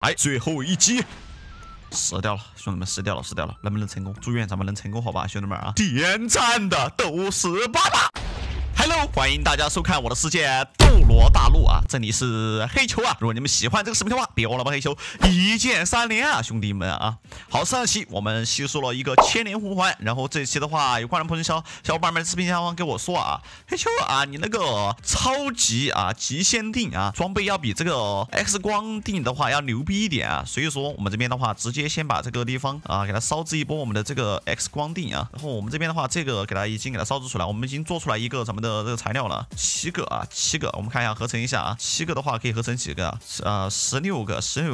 哎，最后一击。 死掉了，兄弟们，死掉了，死掉了，能不能成功？祝愿咱们能成功，好吧，兄弟们啊！点赞的都是爸爸。Hello， 欢迎大家收看我的世界斗罗大陆啊！这里是黑球啊！如果你们喜欢这个视频的话，别忘了帮黑球一键三连啊，兄弟们啊！好，上期我们吸收了一个千年魂环，然后这期的话，有观众朋友小伙伴们视频下方给我说啊，黑球啊，你那个超级啊极限定啊装备要比这个 X 光定的话要牛逼一点啊，所以说我们这边的话，直接先把这个地方啊给它烧制一波我们的这个 X 光定啊，然后我们这边的话，这个已经给它烧制出来，我们已经做出来一个咱们的这个材料了，7个啊，7个，我们看一下合成一下啊，7个的话可以合成几个？16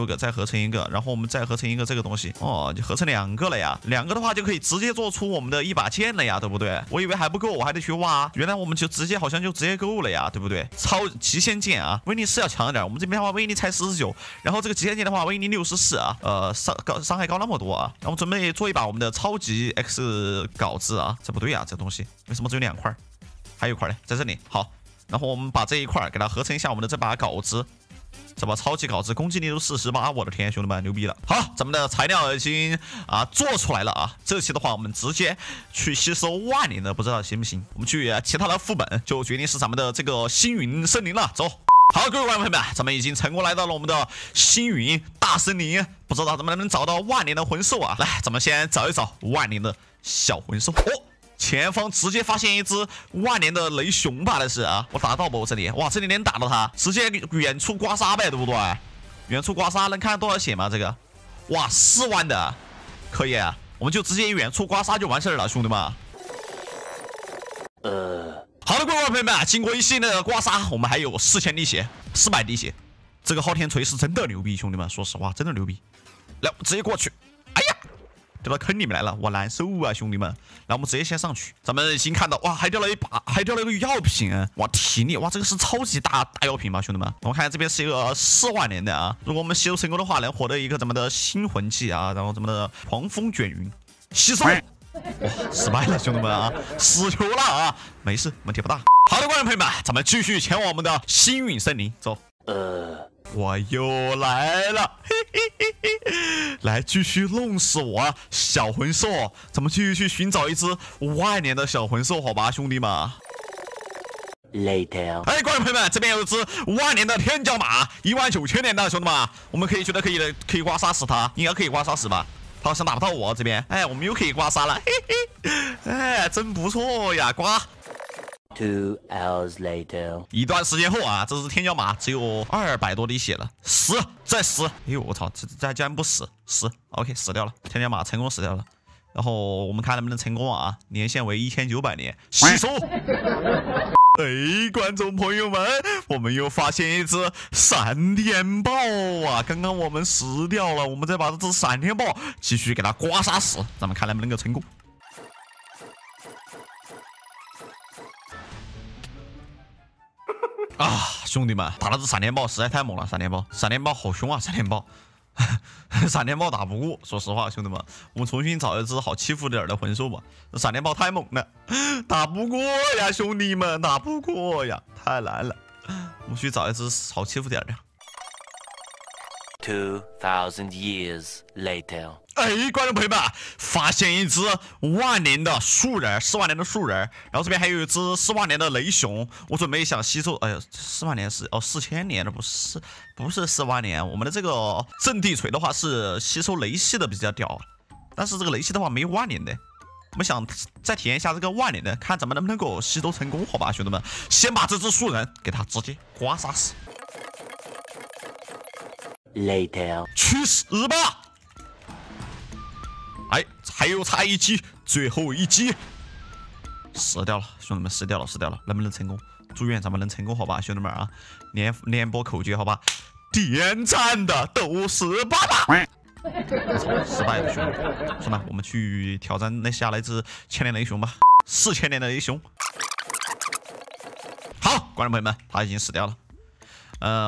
个再合成一个，然后我们再合成一个这个东西，哦，就合成2个了呀，2个的话就可以直接做出我们的一把剑了呀，对不对？我以为还不够，我还得去挖，原来我们就好像就直接够了呀，对不对？超极限剑啊，威力是要强一点，我们这边的话威力才49，然后这个极限剑的话威力64啊，伤害高那么多啊，然后我们准备做一把我们的超级 X 镐子啊，这不对啊，这东西为什么只有2块？还有一块呢，在这里。好，然后我们把这一块给它合成一下我们的这把镐子，这把超级镐子攻击力都48，我的天，兄弟们牛逼了！好，咱们的材料已经做出来了啊。这期的话，我们直接去吸收万年的，不知道行不行？我们去其他的副本就决定是咱们的这个星云森林了。走。好，各位观众朋友们，咱们已经成功来到了我们的星云大森林，不知道咱们能不能找到万年的魂兽啊？来，咱们先找一找万年的小魂兽。哦，前方直接发现一只万年的雷熊吧，那是啊，我打到不？这里，哇，这里能打到它，直接远处刮痧呗，对不对？远处刮痧能看多少血吗？这个，哇，4万的，可以，我们就直接远处刮痧就完事儿了，兄弟们。好的，各位朋友们，经过一系列的刮痧，我们还有4000滴血，400滴血。这个昊天锤是真的牛逼，兄弟们，说实话，真的牛逼。来，我们直接过去。哎呀，掉到坑里面来了，我难受啊，兄弟们。来，我们直接先上去。咱们已经看到，哇，还掉了一个药品，哇，体力，哇，这个是超级大药品吧，兄弟们。我们看这边是一个4万年的啊，如果我们吸收成功的话，能获得一个咱们的新魂技啊，然后咱们的狂风卷云吸收。哇，失败了，兄弟们啊，死球了啊！没事，问题不大。好的，观众朋友们，咱们继续前往我们的星陨森林，走。我又来了，嘿嘿嘿嘿，来继续弄死我小魂兽，咱们继续去寻找一只万年的小魂兽，好吧，兄弟们。Later， 哎，观众朋友们，这边有一只万年的天角马，19000年的兄弟们，我们可以可以刮痧死它，应该可以刮痧死吧？他好像打不到我这边，哎，我们又可以刮痧了，嘿嘿，哎，真不错呀，刮。2 hours later， 一段时间后啊，这只天角马只有200多滴血了，死，再死，哎呦我操，这竟然不死，OK 死掉了，天角马成功死掉了。然后我们看能不能成功啊，年限为1900年，吸收。哎，观众朋友们，我们又发现一只闪电豹啊！刚刚我们死掉了，我们再把这只闪电豹继续给它刮痧死，咱们看能不能够成功。啊，兄弟们，打了只闪电豹实在太猛了，闪电豹好凶啊，闪电豹。闪电豹打不过，说实话，兄弟们，我们重新找一只好欺负点的魂兽吧。闪电豹太猛了，打不过呀，兄弟们，打不过呀，太难了。我们去找一只好欺负点的。2000 years later， 哎，观众朋友们，发现一只万年的树人，4万年的树人，然后这边还有一只4万年的雷熊，我准备想吸收，哎呀，4万年是4000年的，不是4万年，我们的这个阵地锤的话是吸收雷系的比较屌，但是这个雷系的话没有万年的，我们想再体验一下这个万年的，看咱们能不能够吸收成功，好吧，兄弟们，先把这只树人给他直接刮痧死。Later， 去死吧！哎，还有差一击，最后一击，死掉了，兄弟们，死掉了，能不能成功？祝愿咱们能成功，好吧，兄弟们啊，连播口诀，好吧，点赞的都是爸爸。我操，失败了，兄弟，算了，我们去挑战那下来只千年雷熊吧，4000年的雷熊。好，观众朋友们，他已经死掉了。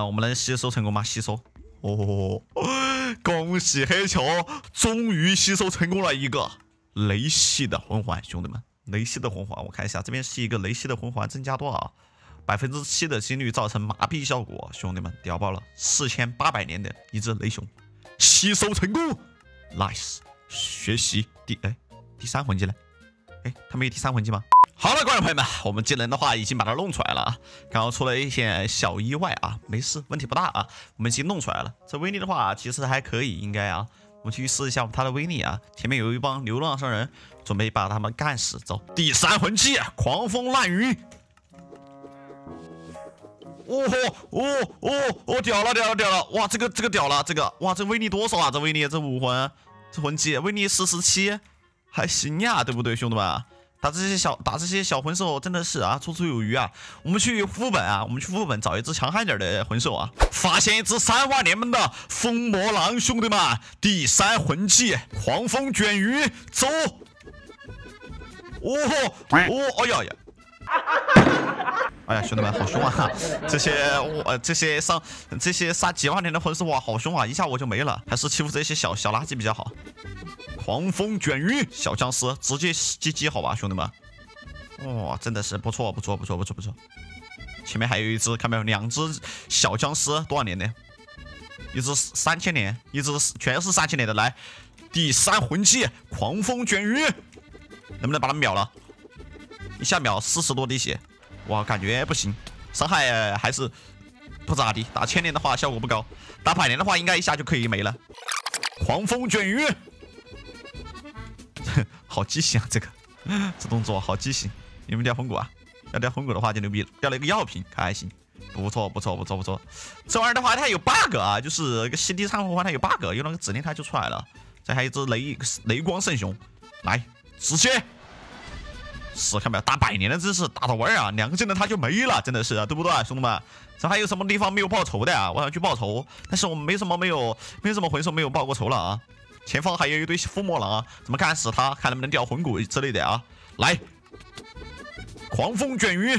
我们能吸收成功吗？吸收。哦，恭喜黑球，终于吸收成功了一个雷系的魂环，兄弟们，雷系的魂环，我看一下，这边是一个雷系的魂环，增加多少？7%的几率造成麻痹效果，兄弟们，屌爆了！4800年的一只雷熊，吸收成功 ，nice。学习第3魂技呢？他没有第3魂技吗？好了，观众朋友们，我们技能的话已经把它弄出来了啊。刚刚出了一些小意外啊，没事，问题不大啊。我们已经弄出来了。这威力的话，其实还可以，应该啊。我们去试一下它的威力啊。前面有一帮流浪商人，准备把他们干死。走，第3魂技，狂风乱云。屌了！哇，这个屌了，哇，这威力多少啊？这威力，这武魂，这魂技威力47，还行呀，对不对，兄弟们？打这些小魂兽真的是啊，绰绰有余啊！我们去副本啊，找一只强悍点的魂兽啊！发现一只3万年们的风魔狼，兄弟们，第3魂技狂风卷云，走！哎呀，兄弟们，好凶啊！这些杀几万年的魂兽哇，好凶啊！一下我就没了，还是欺负这些小垃圾比较好。狂风卷云，小僵尸直接GG好吧，兄弟们！哇，真的是不错。前面还有一只，看没有？2只小僵尸，多少年的？一只3000年，一只全是3000年的。来，第3魂技狂风卷云，能不能把它秒了？一下秒40多滴血，哇，感觉不行，伤害还是不咋地。打1000年的话效果不高，打100年的话应该一下就可以没了。狂风卷云。好畸形啊！这动作好畸形。有没有掉魂骨啊？要掉魂骨的话就牛逼了，掉了一个药瓶，可还行。不错。这玩意儿的话它有 bug 啊，就是个CD 3魂环它有 bug， 用那个指令它就出来了。这还有一只雷光圣雄，来直接是看没有？打100年的真是打到玩啊，2个技能它就没了，真的是，对不对，兄弟们？这还有什么地方没有报仇的啊？我想去报仇，但是我们没什么魂兽没有报过仇了啊。前方还有一堆风魔狼啊，怎么干死他？看能不能掉魂骨之类的啊！来，狂风卷云，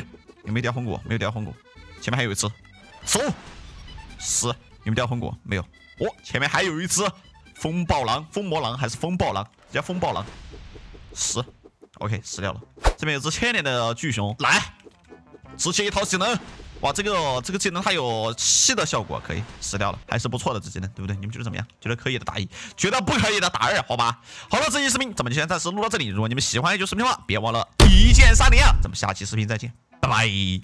有没有掉魂骨？没有掉魂骨。前面还有一只，走，死，有没有掉魂骨？没有。前面还有一只风魔狼还是风暴狼？叫风暴狼，死。OK， 死掉了。这边有只1000年的巨熊，来，直接一套技能。哇，这个技能它有吸的效果，可以死掉了，还是不错的这技能，对不对？你们觉得怎么样？觉得可以的打1，觉得不可以的打2，好吧？好了，这期视频咱们就先暂时录到这里。如果你们喜欢这期视频的话，别忘了一键3连啊！咱们下期视频再见，拜拜。